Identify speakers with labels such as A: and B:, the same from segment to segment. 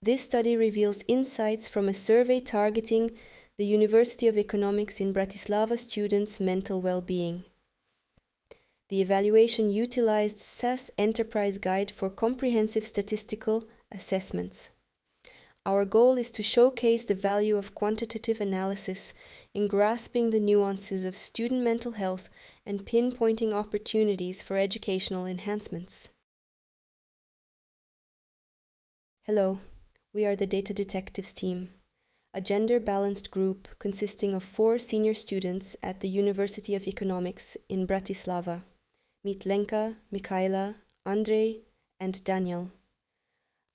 A: This study reveals insights from a survey targeting the University of Economics in Bratislava students' mental well-being. The evaluation utilized SAS Enterprise Guide for comprehensive statistical assessments. Our goal is to showcase the value of quantitative analysis in grasping the nuances of student mental health and pinpointing opportunities for educational enhancements. Hello, we are the Data Detectives team, a gender-balanced group consisting of 4 senior students at the University of Economics in Bratislava. Meet Lenka, Mikaela, Andrei, and Daniel.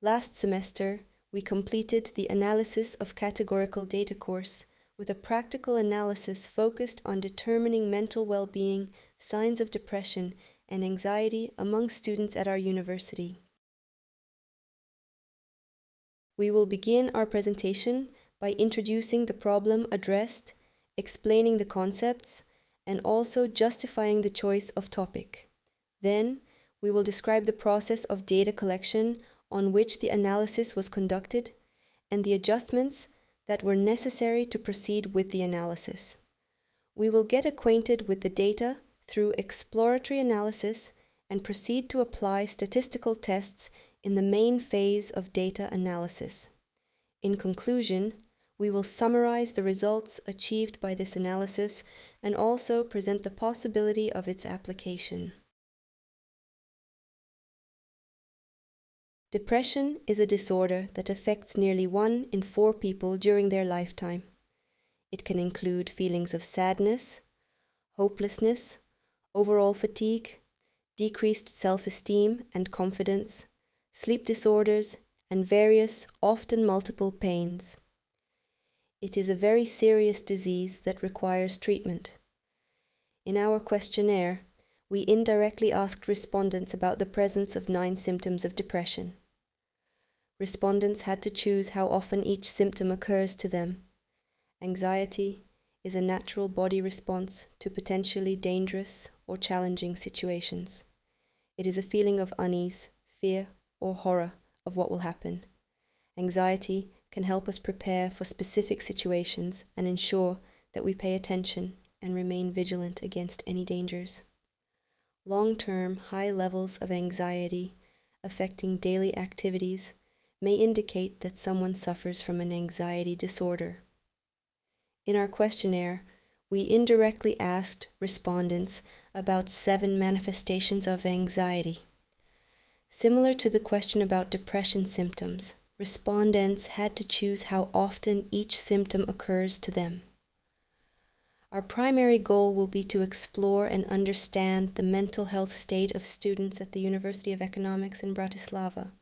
A: Last semester, we completed the Analysis of Categorical Data course with a practical analysis focused on determining mental well-being, signs of depression, and anxiety among students at our university. We will begin our presentation by introducing the problem addressed, explaining the concepts, and also justifying the choice of topic. Then, we will describe the process of data collection on which the analysis was conducted and the adjustments that were necessary to proceed with the analysis. We will get acquainted with the data through exploratory analysis and proceed to apply statistical tests in the main phase of data analysis. In conclusion, we will summarize the results achieved by this analysis and also present the possibility of its application. Depression is a disorder that affects nearly 1 in 4 people during their lifetime. It can include feelings of sadness, hopelessness, overall fatigue, decreased self-esteem and confidence, sleep disorders, and various, often multiple pains. It is a very serious disease that requires treatment. In our questionnaire, we indirectly asked respondents about the presence of 9 symptoms of depression. Respondents had to choose how often each symptom occurs to them. Anxiety is a natural body response to potentially dangerous or challenging situations. It is a feeling of unease, fear, or horror of what will happen. Anxiety can help us prepare for specific situations and ensure that we pay attention and remain vigilant against any dangers. Long-term high levels of anxiety affecting daily activities may indicate that someone suffers from an anxiety disorder. In our questionnaire, we indirectly asked respondents about 7 manifestations of anxiety. Similar to the question about depression symptoms, respondents had to choose how often each symptom occurs to them. Our primary goal will be to explore and understand the mental health state of students at the University of Economics in Bratislava.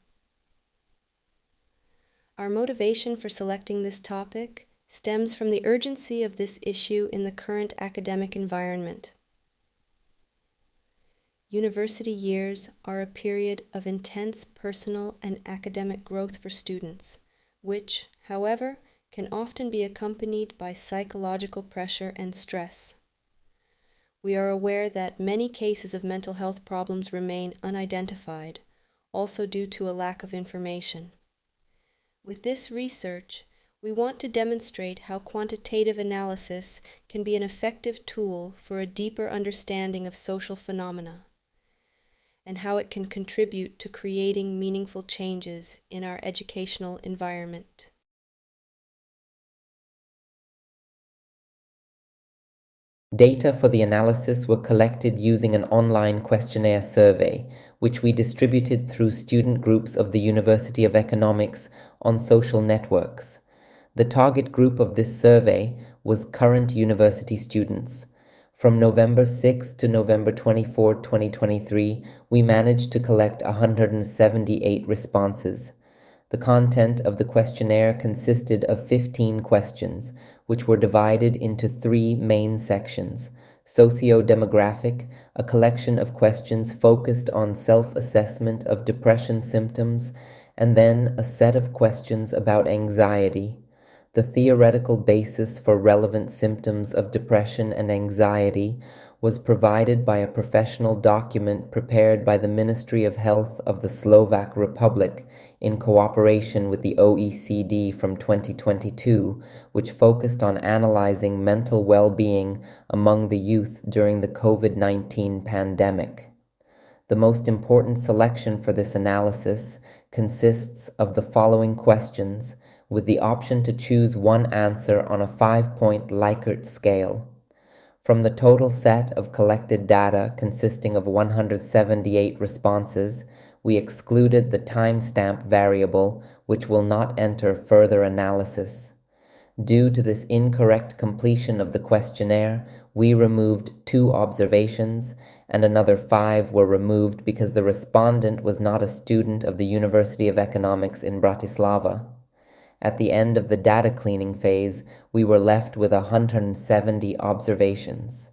A: Our motivation for selecting this topic stems from the urgency of this issue in the current academic environment. University years are a period of intense personal and academic growth for students, which, however, can often be accompanied by psychological pressure and stress. We are aware that many cases of mental health problems remain unidentified, also due to a lack of information. With this research, we want to demonstrate how quantitative analysis can be an effective tool for a deeper understanding of social phenomena, and how it can contribute to creating meaningful changes in our educational environment.
B: Data for the analysis were collected using an online questionnaire survey, which we distributed through student groups of the University of Economics on social networks. The target group of this survey was current university students. From November 6 to November 24, 2023, we managed to collect 178 responses. The content of the questionnaire consisted of 15 questions, which were divided into 3 main sections: socio-demographic, a collection of questions focused on self-assessment of depression symptoms, and then a set of questions about anxiety. The theoretical basis for relevant symptoms of depression and anxiety was provided by a professional document prepared by the Ministry of Health of the Slovak Republic in cooperation with the OECD from 2022, which focused on analyzing mental well-being among the youth during the COVID-19 pandemic. The most important selection for this analysis consists of the following questions, with the option to choose one answer on a 5-point Likert scale. From the total set of collected data consisting of 178 responses, we excluded the timestamp variable, which will not enter further analysis. Due to this incorrect completion of the questionnaire, we removed 2 observations, and another 5 were removed because the respondent was not a student of the University of Economics in Bratislava. At the end of the data cleaning phase, we were left with 170 observations.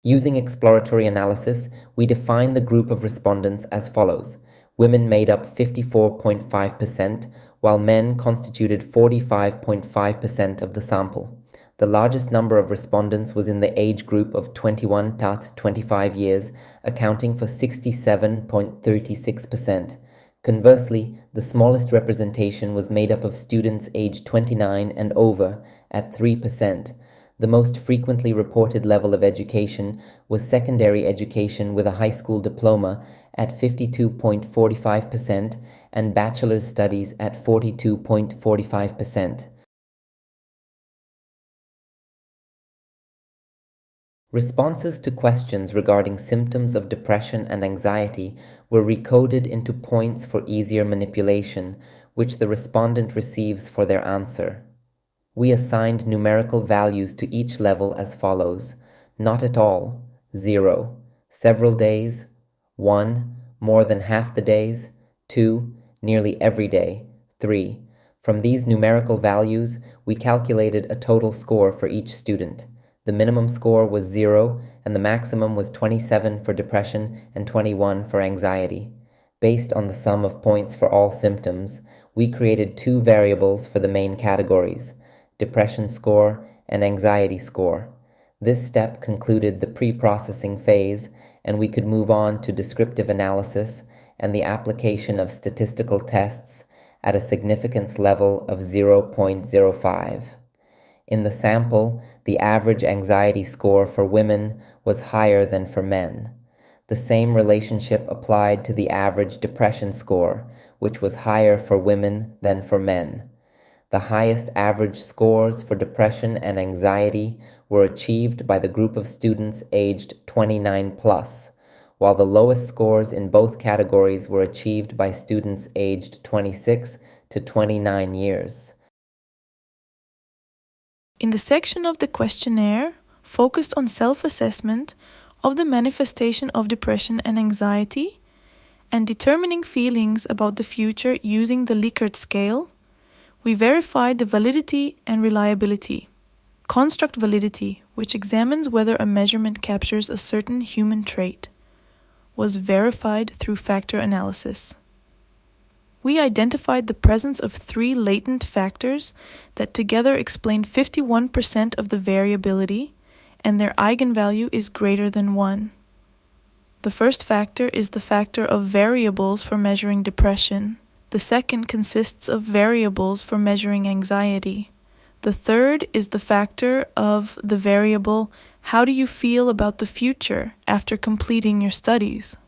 B: Using exploratory analysis, we define the group of respondents as follows. Women made up 54.5%, while men constituted 45.5% of the sample. The largest number of respondents was in the age group of 21 to 25 years, accounting for 67.36%. Conversely, the smallest representation was made up of students aged 29 and over at 3%. The most frequently reported level of education was secondary education with a high school diploma at 52.45% and bachelor's studies at 42.45%. Responses to questions regarding symptoms of depression and anxiety were recoded into points for easier manipulation, which the respondent receives for their answer. We assigned numerical values to each level as follows: not at all, 0, several days, 1, more than half the days, 2, nearly every day, 3. From these numerical values, we calculated a total score for each student. The minimum score was 0, and the maximum was 27 for depression and 21 for anxiety. Based on the sum of points for all symptoms, we created 2 variables for the main categories: depression score and anxiety score. This step concluded the pre-processing phase, and we could move on to descriptive analysis and the application of statistical tests at a significance level of 0.05. In the sample, the average anxiety score for women was higher than for men. The same relationship applied to the average depression score, which was higher for women than for men. The highest average scores for depression and anxiety were achieved by the group of students aged 29 plus, while the lowest scores in both categories were achieved by students aged 26 to 29 years.
C: In the section of the questionnaire focused on self-assessment of the manifestation of depression and anxiety and determining feelings about the future using the Likert scale, we verified the validity and reliability. Construct validity, which examines whether a measurement captures a certain human trait, was verified through factor analysis. We identified the presence of 3 latent factors that together explain 51% of the variability, and their eigenvalue is greater than 1. The first factor is the factor of variables for measuring depression. The second consists of variables for measuring anxiety. The third is the factor of the variable, how do you feel about the future after completing your studies?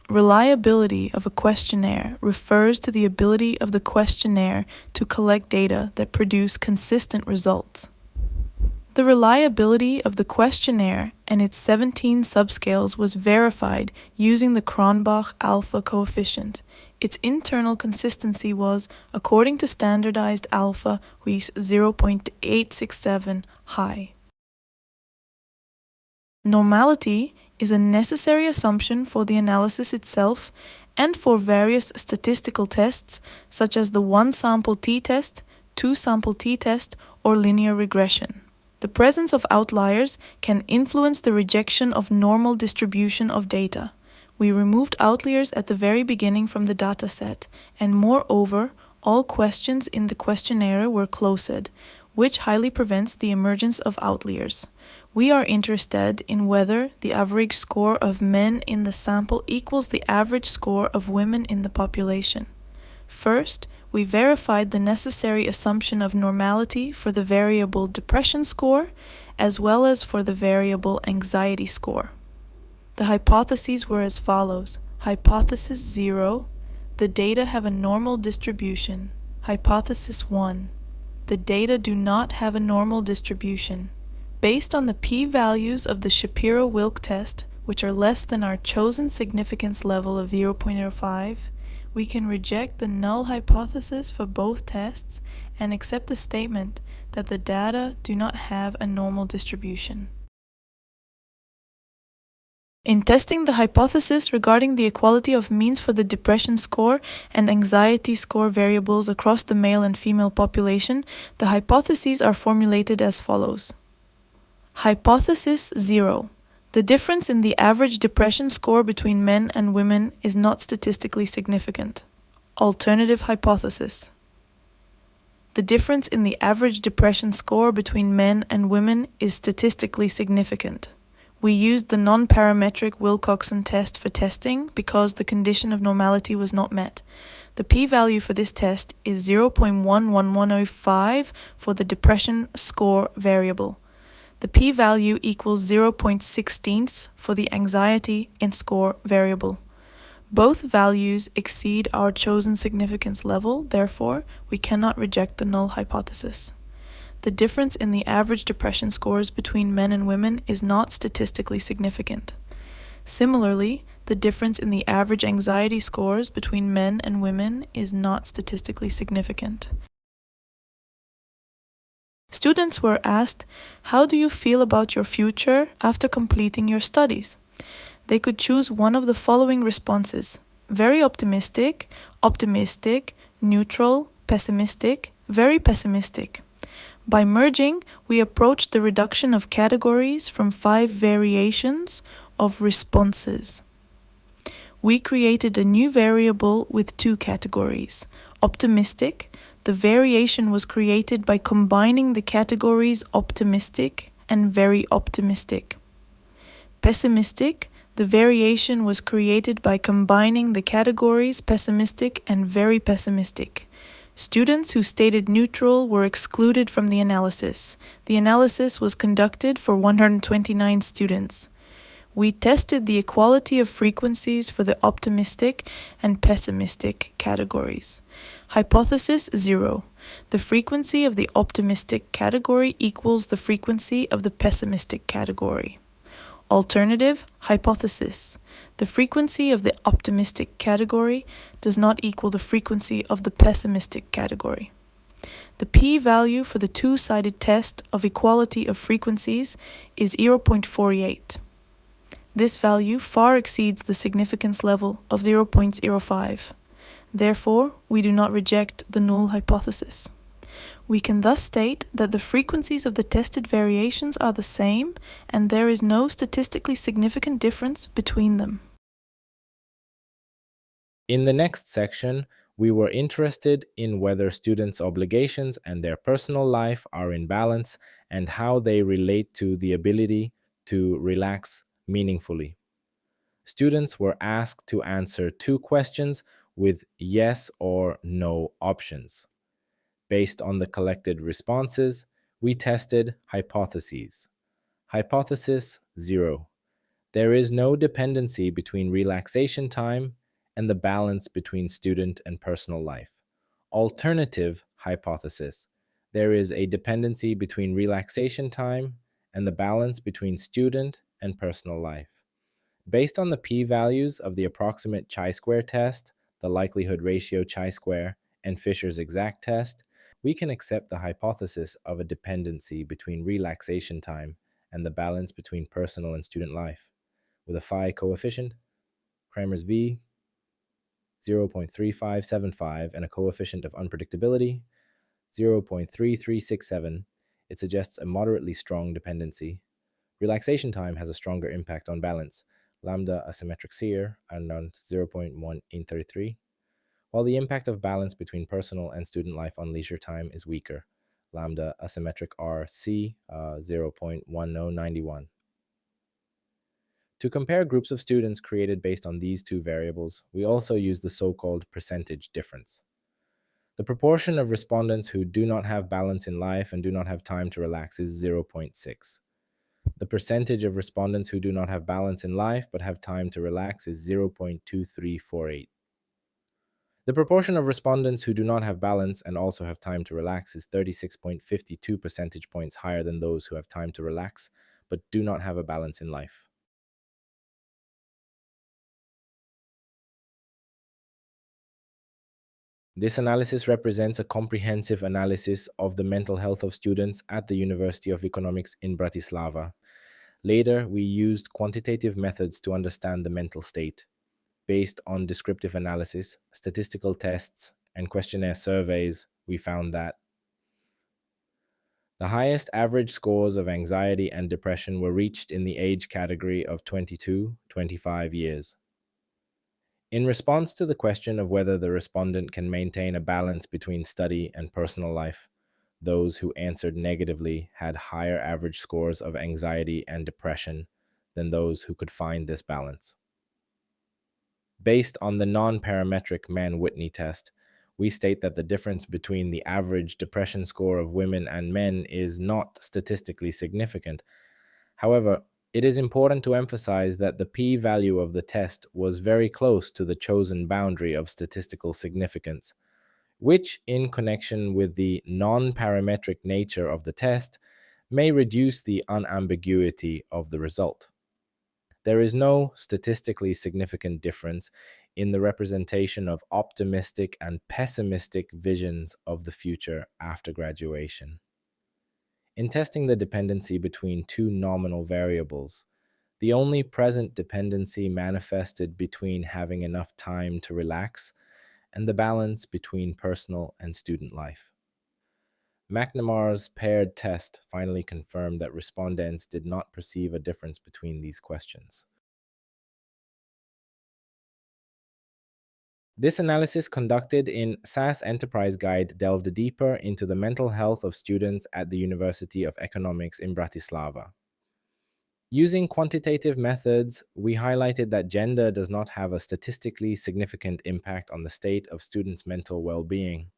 C: Reliability of a questionnaire refers to the ability of the questionnaire to collect data that produce consistent results. The reliability of the questionnaire and its 17 subscales was verified using the Cronbach alpha coefficient. Its internal consistency was, according to standardized alpha, 0.867 high. Normality is a necessary assumption for the analysis itself and for various statistical tests such as the one-sample t-test, two-sample t-test, or linear regression. The presence of outliers can influence the rejection of normal distribution of data. We removed outliers at the very beginning from the dataset, and moreover, all questions in the questionnaire were closed. which highly prevents the emergence of outliers. We are interested in whether the average score of men in the sample equals the average score of women in the population. First, we verified the necessary assumption of normality for the variable depression score, as well as for the variable anxiety score. The hypotheses were as follows. Hypothesis 0, the data have a normal distribution. Hypothesis 1, the data do not have a normal distribution. Based on the p-values of the Shapiro-Wilk test, which are less than our chosen significance level of 0.05, we can reject the null hypothesis for both tests and accept the statement that the data do not have a normal distribution. In testing the hypothesis regarding the equality of means for the depression score and anxiety score variables across the male and female population, the hypotheses are formulated as follows. Hypothesis 0. The difference in the average depression score between men and women is not statistically significant. Alternative hypothesis. The difference in the average depression score between men and women is statistically significant. We used the non-parametric Wilcoxon test for testing because the condition of normality was not met. The p-value for this test is 0.11105 for the depression score variable. The p-value equals 0.16 for the anxiety and score variable. Both values exceed our chosen significance level, therefore, we cannot reject the null hypothesis. The difference in the average depression scores between men and women is not statistically significant. Similarly, the difference in the average anxiety scores between men and women is not statistically significant. Students were asked, how do you feel about your future after completing your studies? They could choose one of the following responses: very optimistic, optimistic, neutral, pessimistic, very pessimistic. By merging, we approached the reduction of categories from 5 variations of responses. We created a new variable with 2 categories. Optimistic, the variation was created by combining the categories optimistic and very optimistic. Pessimistic, the variation was created by combining the categories pessimistic and very pessimistic. Students who stated neutral were excluded from the analysis. The analysis was conducted for 129 students. We tested the equality of frequencies for the optimistic and pessimistic categories. Hypothesis 0. The frequency of the optimistic category equals the frequency of the pessimistic category. Alternative hypothesis. The frequency of the optimistic category does not equal the frequency of the pessimistic category. The p-value for the two-sided test of equality of frequencies is 0.48. This value far exceeds the significance level of 0.05. Therefore, we do not reject the null hypothesis. We can thus state that the frequencies of the tested variations are the same, and there is no statistically significant difference between them.
D: In the next section, we were interested in whether students' obligations and their personal life are in balance and how they relate to the ability to relax meaningfully. Students were asked to answer 2 questions with yes or no options. Based on the collected responses, we tested hypotheses. Hypothesis 0. There is no dependency between relaxation time and the balance between student and personal life. Alternative hypothesis. There is a dependency between relaxation time and the balance between student and personal life. Based on the p-values of the approximate chi-square test, the likelihood ratio chi-square, and Fisher's exact test, we can accept the hypothesis of a dependency between relaxation time and the balance between personal and student life. With a phi coefficient, Kramer's V, 0.3575, and a coefficient of unpredictability, 0.3367, it suggests a moderately strong dependency. Relaxation time has a stronger impact on balance, lambda asymmetric seer, around 0.133, while the impact of balance between personal and student life on leisure time is weaker, lambda asymmetric RC 0.1091. To compare groups of students created based on these two variables, we also use the so-called percentage difference. The proportion of respondents who do not have balance in life and do not have time to relax is 0.6. The percentage of respondents who do not have balance in life but have time to relax is 0.2348. The proportion of respondents who do not have balance and also have time to relax is 36.52 percentage points higher than those who have time to relax but do not have a balance in life. This analysis represents a comprehensive analysis of the mental health of students at the University of Economics in Bratislava. Later, we used quantitative methods to understand the mental state. Based on descriptive analysis, statistical tests, and questionnaire surveys, we found that the highest average scores of anxiety and depression were reached in the age category of 22-25 years. In response to the question of whether the respondent can maintain a balance between study and personal life, those who answered negatively had higher average scores of anxiety and depression than those who could find this balance. Based on the non-parametric Mann-Whitney test, we state that the difference between the average depression score of women and men is not statistically significant. However, it is important to emphasize that the p-value of the test was very close to the chosen boundary of statistical significance, which, in connection with the non-parametric nature of the test, may reduce the unambiguity of the result. There is no statistically significant difference in the representation of optimistic and pessimistic visions of the future after graduation. In testing the dependency between two nominal variables, the only present dependency manifested between having enough time to relax and the balance between personal and student life. McNamar's paired test finally confirmed that respondents did not perceive a difference between these questions. This analysis conducted in SAS Enterprise Guide delved deeper into the mental health of students at the University of Economics in Bratislava. Using quantitative methods, we highlighted that gender does not have a statistically significant impact on the state of students' mental well-being.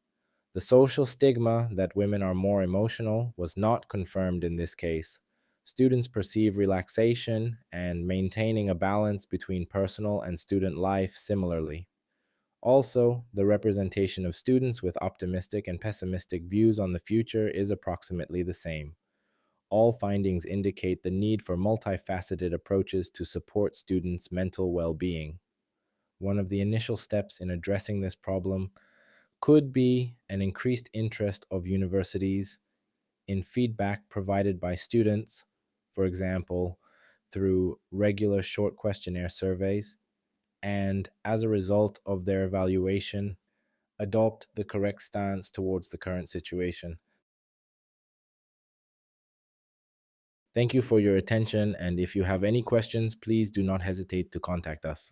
D: The social stigma that women are more emotional was not confirmed in this case. Students perceive relaxation and maintaining a balance between personal and student life similarly. Also, the representation of students with optimistic and pessimistic views on the future is approximately the same. All findings indicate the need for multifaceted approaches to support students' mental well-being. One of the initial steps in addressing this problem could be an increased interest of universities in feedback provided by students, for example, through regular short questionnaire surveys, and as a result of their evaluation, adopt the correct stance towards the current situation. Thank you for your attention, and if you have any questions, please do not hesitate to contact us.